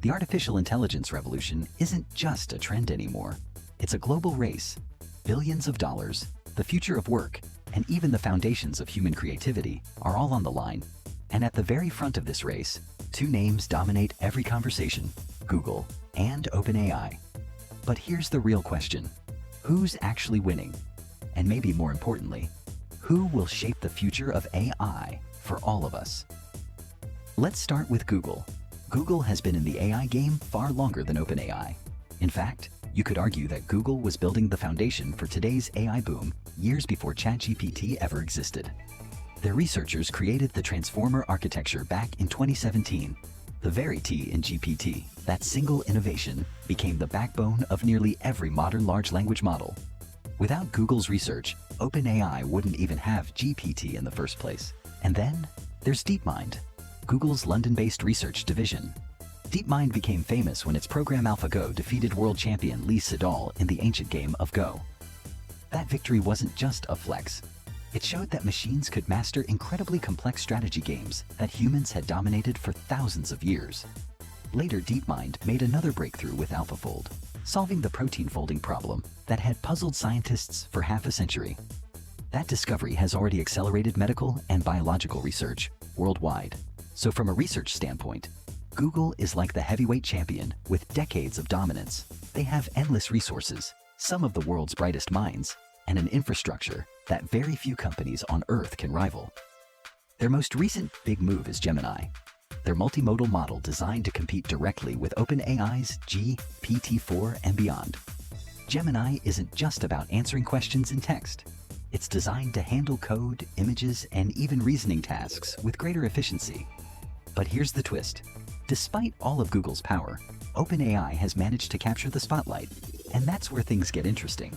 The artificial intelligence revolution isn't just a trend anymore. It's a global race. Billions of dollars, the future of work, and even the foundations of human creativity are all on the line. And at the very front of this race, two names dominate every conversation: Google and OpenAI. But here's the real question: who's actually winning? And maybe more importantly, who will shape the future of AI for all of us? Let's start with Google. Google has been in the AI game far longer than OpenAI. In fact, you could argue that Google was building the foundation for today's AI boom years before ChatGPT ever existed. Their researchers created the transformer architecture back in 2017. The very T in GPT, that single innovation, became the backbone of nearly every modern large language model. Without Google's research, OpenAI wouldn't even have GPT in the first place. And then there's DeepMind, Google's London-based research division. DeepMind became famous when its program AlphaGo defeated world champion Lee Sedol in the ancient game of Go. That victory wasn't just a flex. It showed that machines could master incredibly complex strategy games that humans had dominated for thousands of years. Later, DeepMind made another breakthrough with AlphaFold, solving the protein folding problem that had puzzled scientists for half a century. That discovery has already accelerated medical and biological research worldwide. So from a research standpoint, Google is like the heavyweight champion with decades of dominance. They have endless resources, some of the world's brightest minds, and an infrastructure that very few companies on Earth can rival. Their most recent big move is Gemini, their multimodal model designed to compete directly with OpenAI's GPT-4 and beyond. Gemini isn't just about answering questions in text. It's designed to handle code, images, and even reasoning tasks with greater efficiency. But here's the twist. Despite all of Google's power, OpenAI has managed to capture the spotlight, and that's where things get interesting.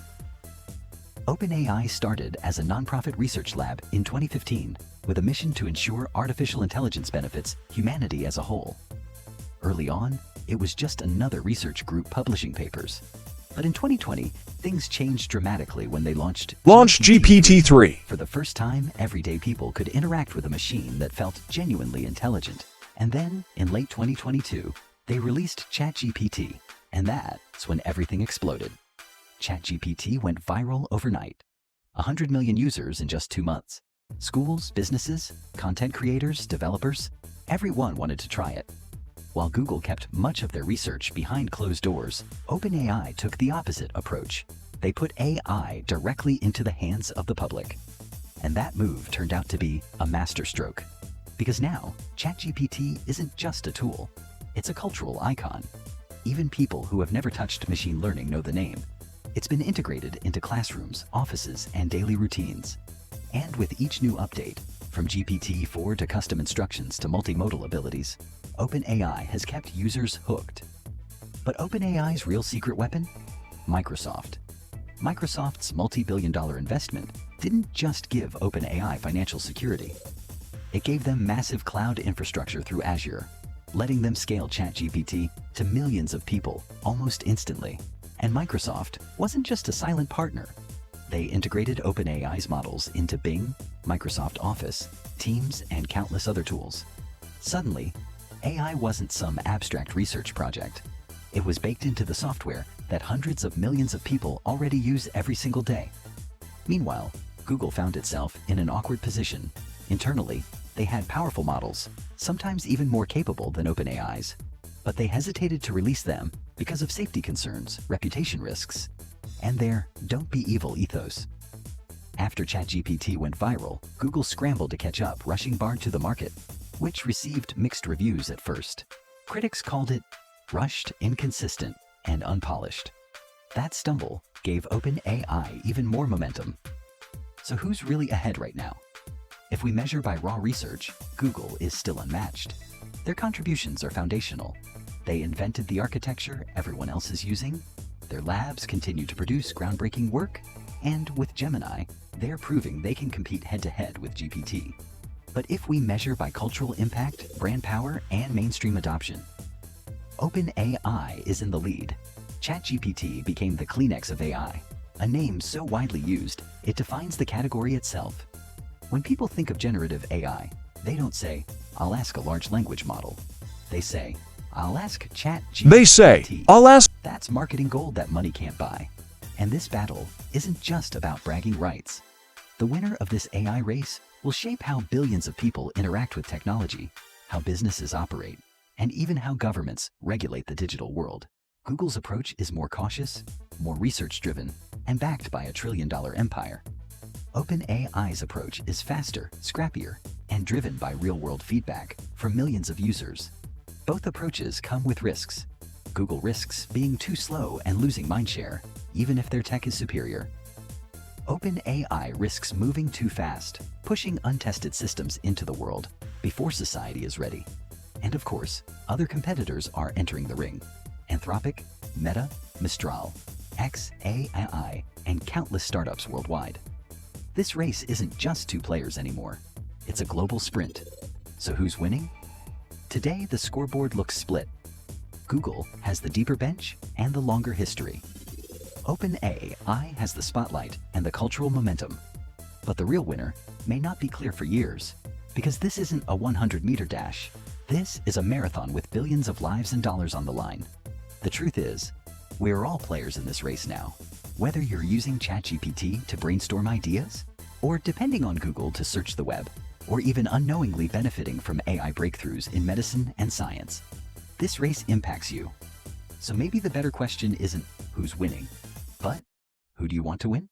OpenAI started as a nonprofit research lab in 2015 with a mission to ensure artificial intelligence benefits humanity as a whole. Early on, it was just another research group publishing papers. But in 2020, things changed dramatically when they launched GPT-3. For the first time, everyday people could interact with a machine that felt genuinely intelligent. And then, in late 2022, they released ChatGPT, and that's when everything exploded. ChatGPT went viral overnight. 100 million users in just 2 months. Schools, businesses, content creators, developers, everyone wanted to try it. While Google kept much of their research behind closed doors, OpenAI took the opposite approach. They put AI directly into the hands of the public. And that move turned out to be a masterstroke. Because now, ChatGPT isn't just a tool. It's a cultural icon. Even people who have never touched machine learning know the name. It's been integrated into classrooms, offices, and daily routines. And with each new update, from GPT-4 to custom instructions to multimodal abilities, OpenAI has kept users hooked. But OpenAI's real secret weapon? Microsoft. Microsoft's multi-billion-dollar investment didn't just give OpenAI financial security. It gave them massive cloud infrastructure through Azure, letting them scale ChatGPT to millions of people almost instantly. And Microsoft wasn't just a silent partner. They integrated OpenAI's models into Bing, Microsoft Office, Teams, and countless other tools. Suddenly, AI wasn't some abstract research project. It was baked into the software that hundreds of millions of people already use every single day. Meanwhile, Google found itself in an awkward position. Internally, they had powerful models, sometimes even more capable than OpenAI's, but they hesitated to release them because of safety concerns, reputation risks, and their "don't be evil" ethos. After ChatGPT went viral, Google scrambled to catch up, rushing Bard to the market, which received mixed reviews at first. Critics called it rushed, inconsistent, and unpolished. That stumble gave OpenAI even more momentum. So who's really ahead right now? If we measure by raw research, Google is still unmatched. Their contributions are foundational. They invented the architecture everyone else is using. Their labs continue to produce groundbreaking work. And with Gemini, they're proving they can compete head-to-head with GPT. But if we measure by cultural impact, brand power, and mainstream adoption, OpenAI is in the lead. ChatGPT became the Kleenex of AI, a name so widely used, it defines the category itself. When people think of generative AI, they don't say, "I'll ask a large language model." They say, I'll ask ChatGPT. They say, I'll ask. That's marketing gold that money can't buy. And this battle isn't just about bragging rights. The winner of this AI race will shape how billions of people interact with technology, how businesses operate, and even how governments regulate the digital world. Google's approach is more cautious, more research-driven, and backed by a trillion-dollar empire. OpenAI's approach is faster, scrappier, and driven by real-world feedback from millions of users. Both approaches come with risks. Google risks being too slow and losing mindshare, even if their tech is superior. OpenAI risks moving too fast, pushing untested systems into the world before society is ready. And of course, other competitors are entering the ring. Anthropic, Meta, Mistral, xAI, and countless startups worldwide. This race isn't just two players anymore. It's a global sprint. So who's winning? Today, the scoreboard looks split. Google has the deeper bench and the longer history. OpenAI has the spotlight and the cultural momentum. But the real winner may not be clear for years, because this isn't a 100-meter dash. This is a marathon with billions of lives and dollars on the line. The truth is, we're all players in this race now. Whether you're using ChatGPT to brainstorm ideas, or depending on Google to search the web, or even unknowingly benefiting from AI breakthroughs in medicine and science, this race impacts you. So maybe the better question isn't who's winning, but who do you want to win?